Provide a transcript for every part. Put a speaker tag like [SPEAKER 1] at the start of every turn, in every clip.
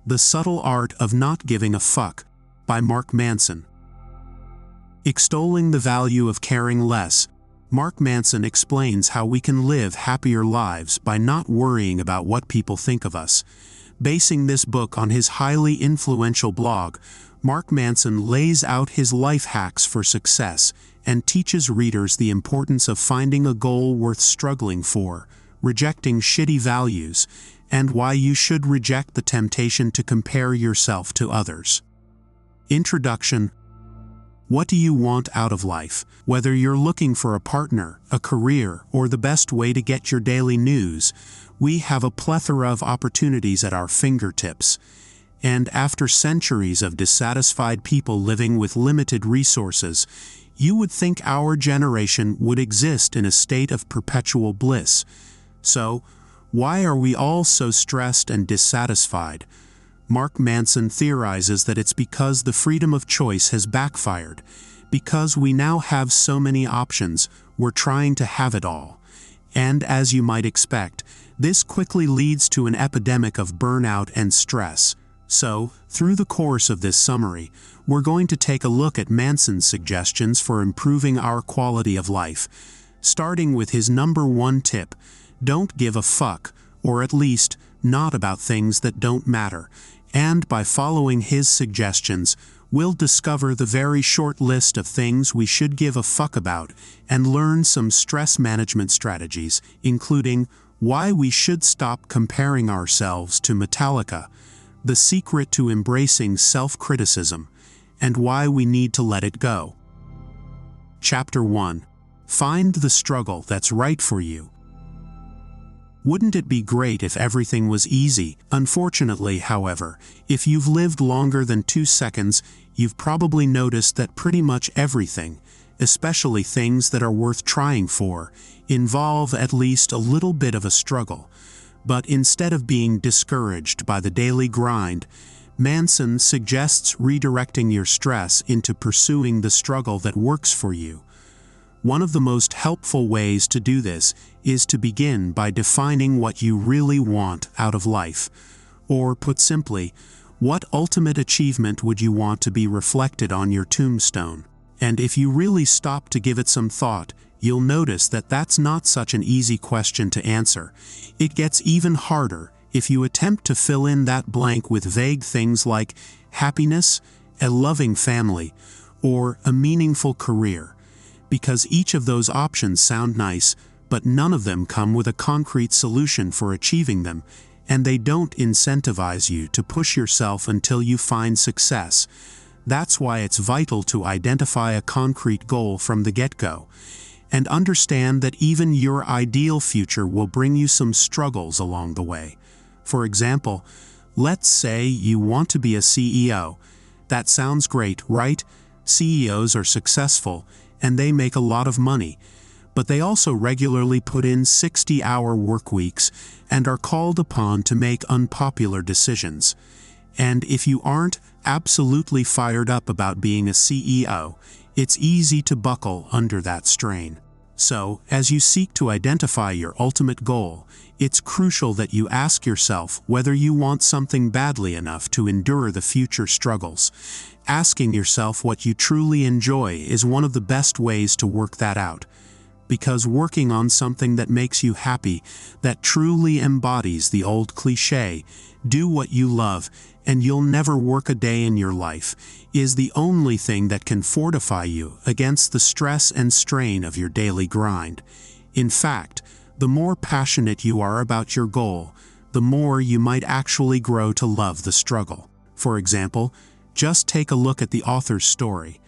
[SPEAKER 1] The Subtle Art of Not Giving a Fuck by Mark Manson. Extolling the value of caring less, Mark Manson explains how we can live happier lives by not worrying about what people think of us. Basing this book on his highly influential blog, Mark Manson lays out his life hacks for success and teaches readers the importance of finding a goal worth struggling for, rejecting shitty values, and why you should reject the temptation to compare yourself to others. Introduction. What do you want out of life? Whether you're looking for a partner, a career, or the best way to get your daily news, we have a plethora of opportunities at our fingertips. And after centuries of dissatisfied people living with limited resources, you would think our generation would exist in a state of perpetual bliss. So, why are we all so stressed and dissatisfied? Mark Manson theorizes that it's because the freedom of choice has backfired. Because we now have so many options, we're trying to have it all. And as you might expect, this quickly leads to an epidemic of burnout and stress. So, through the course of this summary, we're going to take a look at Manson's suggestions for improving our quality of life. Starting with his number one tip: don't give a fuck, or at least, not about things that don't matter. And by following his suggestions, we'll discover the very short list of things we should give a fuck about and learn some stress management strategies, including why we should stop comparing ourselves to Metallica, the secret to embracing self-criticism, and why we need to let it go. Chapter 1. Find the struggle that's right for you. Wouldn't it be great if everything was easy? Unfortunately, however, if you've lived longer than 2 seconds, you've probably noticed that pretty much everything, especially things that are worth trying for, involve at least a little bit of a struggle. But instead of being discouraged by the daily grind, Manson suggests redirecting your stress into pursuing the struggle that works for you. One of the most helpful ways to do this is to begin by defining what you really want out of life. Or, put simply, what ultimate achievement would you want to be reflected on your tombstone? And if you really stop to give it some thought, you'll notice that that's not such an easy question to answer. It gets even harder if you attempt to fill in that blank with vague things like happiness, a loving family, or a meaningful career. Because each of those options sound nice, but none of them come with a concrete solution for achieving them, and they don't incentivize you to push yourself until you find success. That's why it's vital to identify a concrete goal from the get-go, and understand that even your ideal future will bring you some struggles along the way. For example, let's say you want to be a CEO. That sounds great, right? CEOs are successful, and they make a lot of money, but they also regularly put in 60-hour work weeks and are called upon to make unpopular decisions. And if you aren't absolutely fired up about being a CEO, it's easy to buckle under that strain. So, as you seek to identify your ultimate goal, it's crucial that you ask yourself whether you want something badly enough to endure the future struggles. Asking yourself what you truly enjoy is one of the best ways to work that out. Because working on something that makes you happy, that truly embodies the old cliché, do what you love and you'll never work a day in your life, is the only thing that can fortify you against the stress and strain of your daily grind. In fact, the more passionate you are about your goal, the more you might actually grow to love the struggle. For example, just take a look at the author's story.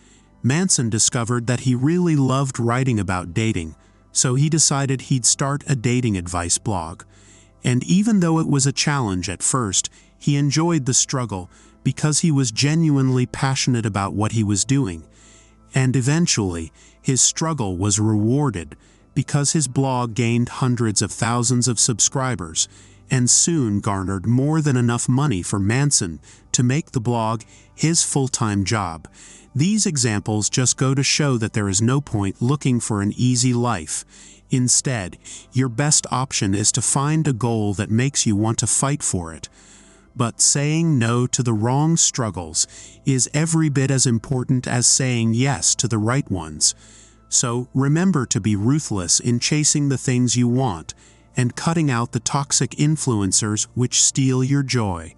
[SPEAKER 1] Manson discovered that he really loved writing about dating, so he decided he'd start a dating advice blog. And even though it was a challenge at first, he enjoyed the struggle because he was genuinely passionate about what he was doing. And eventually, his struggle was rewarded because his blog gained hundreds of thousands of subscribers and soon garnered more than enough money for Manson to make the blog his full-time job. These examples just go to show that there is no point looking for an easy life. Instead, your best option is to find a goal that makes you want to fight for it. But saying no to the wrong struggles is every bit as important as saying yes to the right ones. So remember to be ruthless in chasing the things you want and cutting out the toxic influencers which steal your joy.